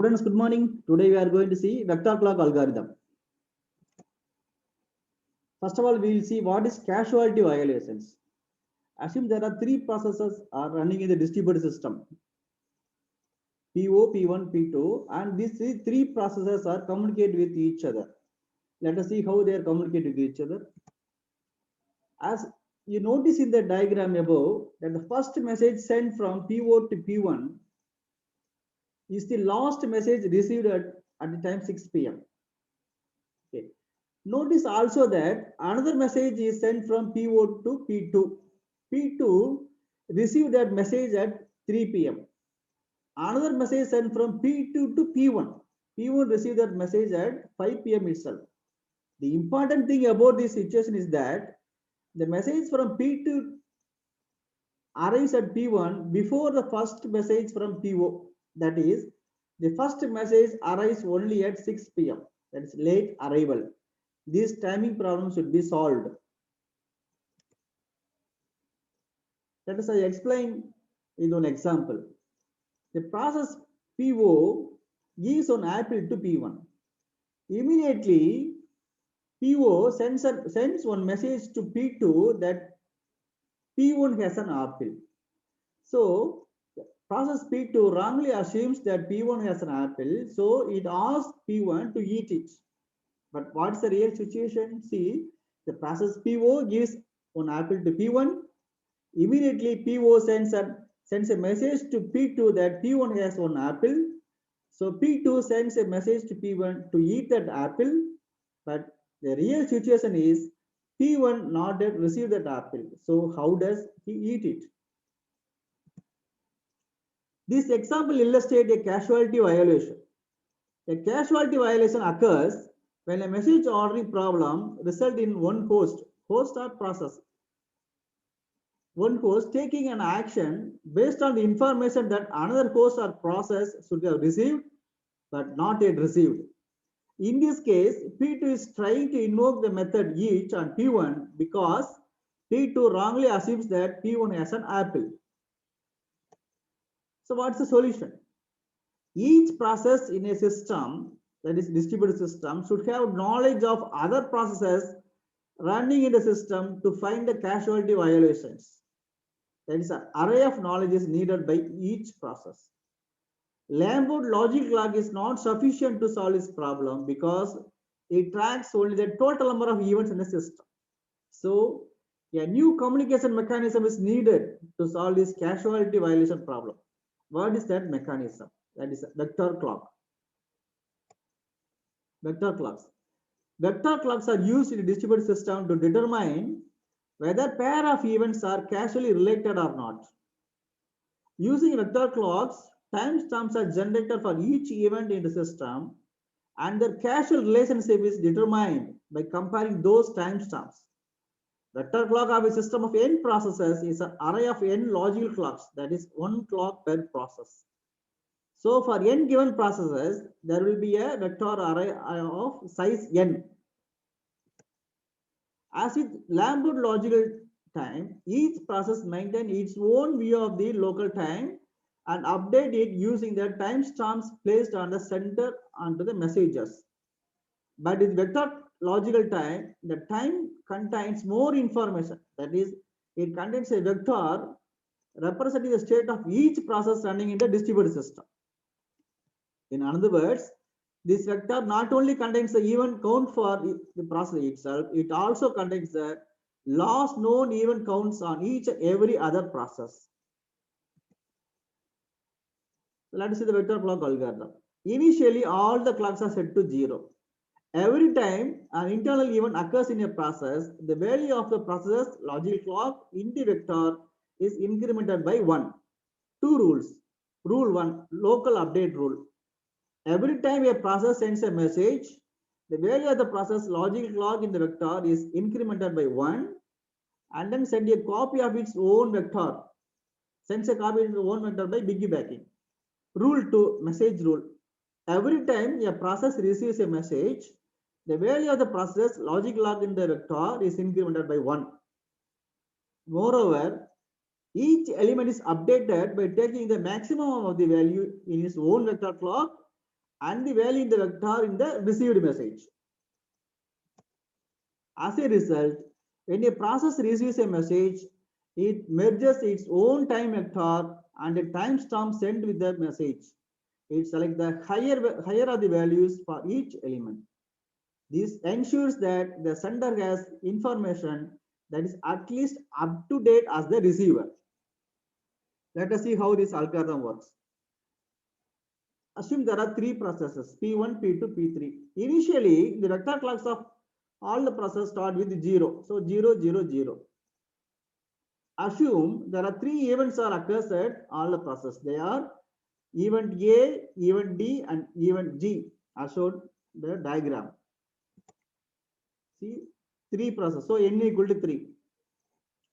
Students, good morning. Today we are going to see vector clock algorithm. First of all, we will see what is casualty violations. Assume there are three processes are running in the distributed system. PO, P1, P2, and these three processes are communicate with each other. Let us see how they are communicating with each other. As you notice in the diagram above, that the first message sent from PO to P1 is the last message received at the time 6 p.m. Okay. Notice also that another message is sent from PO to P2. P2 received that message at 3 p.m. Another message sent from P2 to P1. P1 received that message at 5 p.m. itself. The important thing about this situation is that the message from P2 arrives at P1 before the first message from PO. That is, the first message arrives only at 6 p.m. That is late arrival. This timing problem should be solved. Let us explain in one example. The process PO gives an apple to P1. Immediately, PO sends one message to P2 that P1 has an apple. So, process P2 wrongly assumes that P1 has an apple, so it asks P1 to eat it. But what's the real situation? See, the process PO gives one apple to P1. Immediately, PO sends a message to P2 that P1 has one apple. So P2 sends a message to P1 to eat that apple. But the real situation is P1 not yet received that apple. So how does he eat it? This example illustrates a casualty violation. A casualty violation occurs when a message ordering problem results in one host or process, one host taking an action based on the information that another host or process should have received but not yet received. In this case, P2 is trying to invoke the method each on P1 because P2 wrongly assumes that P1 has an apple. So what's the solution? Each process in a system, that is distributed system, should have knowledge of other processes running in the system to find the casualty violations. That is, an array of knowledge is needed by each process. Lambout logic clock is not sufficient to solve this problem because it tracks only the total number of events in the system. So, a new communication mechanism is needed to solve this casualty violation problem. What is that mechanism? That is a vector clock. Vector clocks. Vector clocks are used in a distributed system to determine whether pair of events are causally related or not. Using vector clocks, timestamps are generated for each event in the system, and their causal relationship is determined by comparing those timestamps. Vector clock of a system of n processes is an array of n logical clocks, that is one clock per process. So for n given processes, there will be a vector array of size n. As with Lambout logical time, each process maintains its own view of the local time and update it using the timestamps placed on the center onto the messages. But in vector logical time, the time contains more information. That is, it contains a vector representing the state of each process running in the distributed system. In other words, this vector not only contains the event count for the process itself, it also contains the last known event counts on each and every other process. So let us see the vector clock algorithm. Initially, all the clocks are set to 0. Every time an internal event occurs in a process, the value of the process's logical clock in the vector is incremented by 1. Two rules. Rule 1, local update rule. Every time a process sends a message, the value of the process logical clock in the vector is incremented by 1 and then send a copy of its own vector. Sends a copy of its own vector by piggybacking. Rule 2, message rule. Every time a process receives a message, the value of the process logical clock in the vector is incremented by 1. Moreover, each element is updated by taking the maximum of the value in its own vector clock and the value in the vector in the received message. As a result, when a process receives a message, it merges its own time vector and a timestamp sent with the message. It selects the higher of the values for each element. This ensures that the sender has information that is at least up to date as the receiver. Let us see how this algorithm works. Assume there are three processes, P1, P2, P3. Initially, the vector clocks of all the processes start with 0. So 0, 0, 0. Assume there are three events are occurs at all the processes. They are event A, event D, and event G, as shown the diagram. See, three processes. So n equal to 3.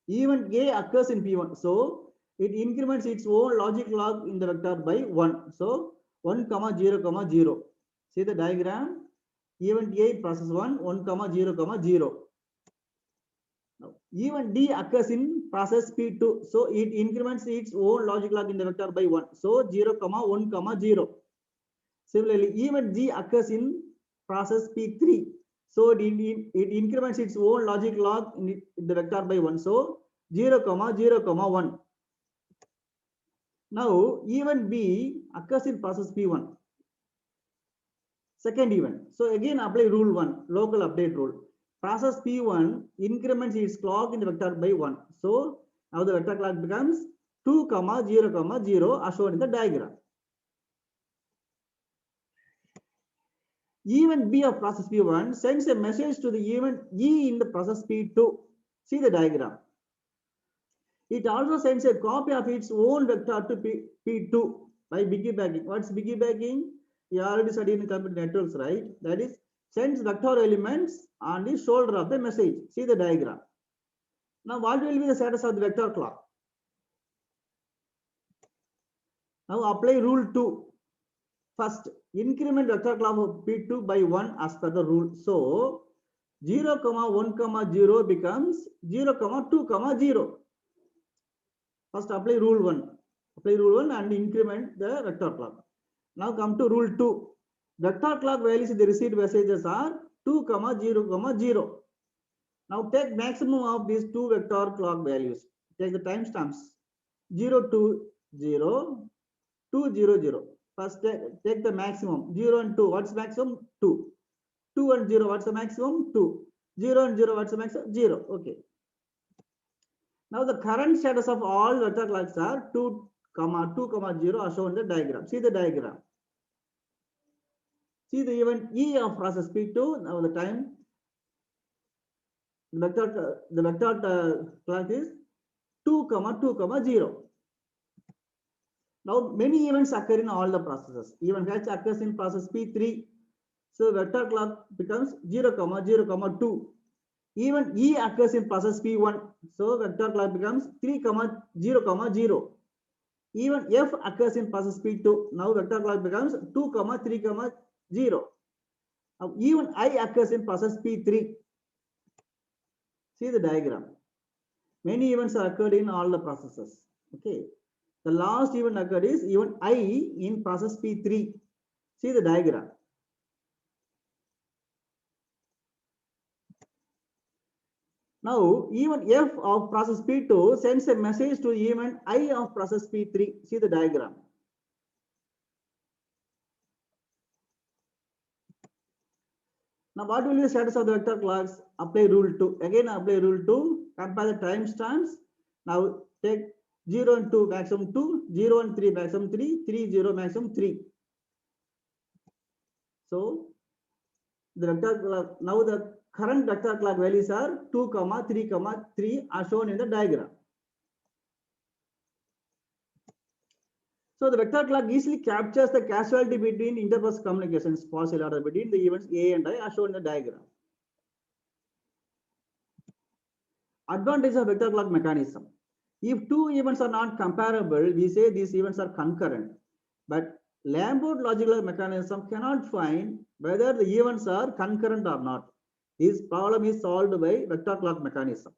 Event A occurs in P1. So it increments its own logic log in the vector by 1. So 1, 0, 0. See the diagram. Event A process 1, 1, 0, 0. Now, event D occurs in process P2. So it increments its own logic log in the vector by 1. So 0, 1, 0. Similarly, event G occurs in process P3. So it increments its own logic log in the vector by 1. So 0, 0, 1. Now, event B occurs in process P1. Second event. So again apply rule 1, local update rule. Process P1 increments its clock in the vector by 1. So now the vector clock becomes 2, 0, 0 as shown in the diagram. Event B of process P1 sends a message to the event E in the process P2. See the diagram. It also sends a copy of its own vector to P2 by piggybacking. What's piggybacking? You already studied in computer networks, right? That is, sends vector elements on the shoulder of the message. See the diagram. Now, what will be the status of the vector clock? Now, apply rule 2. First, increment vector clock of P2 by 1 as per the rule. So, 0, 1, 0 becomes 0, 2, 0. First, apply rule 1. Apply rule 1 and increment the vector clock. Now come to rule 2. Vector clock values in the received messages are 2, 0, 0. Now take maximum of these two vector clock values. Take the timestamps 0, 2, 0, 2, 0, 0. First take the maximum 0 and 2. What's maximum? 2. 2 and 0. What's the maximum? 2. 0 and 0. What's the maximum? 0. Okay. Now the current status of all vector clocks are 2, 0 are shown in the diagram. See the diagram. See the event E of process P2. Now the time, the vector clock is 2, 2, 0. Now many events occur in all the processes. Event H occurs in process P3. So vector clock becomes 0, 0, 2. Event E occurs in process P1. So vector clock becomes 3, 0, 0. Even F occurs in process P2. Now vector clock becomes 2, 3, 0. Now even I occurs in process P3. See the diagram. Many events are occurred in all the processes. Okay. The last event occurred is event I in process P3. See the diagram. Now event F of process P2 sends a message to event I of process P3. See the diagram. Now, what will be the status of the vector clocks? Apply rule 2. Again, apply rule 2. Compare the timestamps. Now, take 0 and 2 maximum 2, 0 and 3 maximum 3, 3, 0 maximum 3. So, the vector clock, now the current vector clock values are 2, 3, 3 are shown in the diagram. So the vector clock easily captures the causality between interprocess communications, partial order between the events A and I are shown in the diagram. Advantage of vector clock mechanism. If two events are not comparable, we say these events are concurrent. But Lambert logical mechanism cannot find whether the events are concurrent or not. This problem is solved by vector clock mechanism.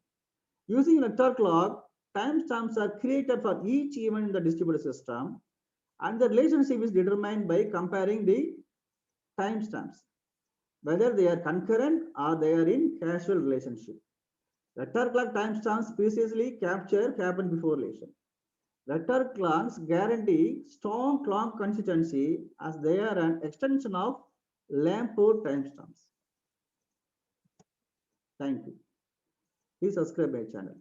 Using vector clock, timestamps are created for each event in the distributed system, and the relationship is determined by comparing the timestamps, whether they are concurrent or they are in causal relationship. Vector clock timestamps precisely capture happen before relation. Vector clocks guarantee strong clock consistency as they are an extension of Lamport timestamps. Thank you. Please subscribe my channel.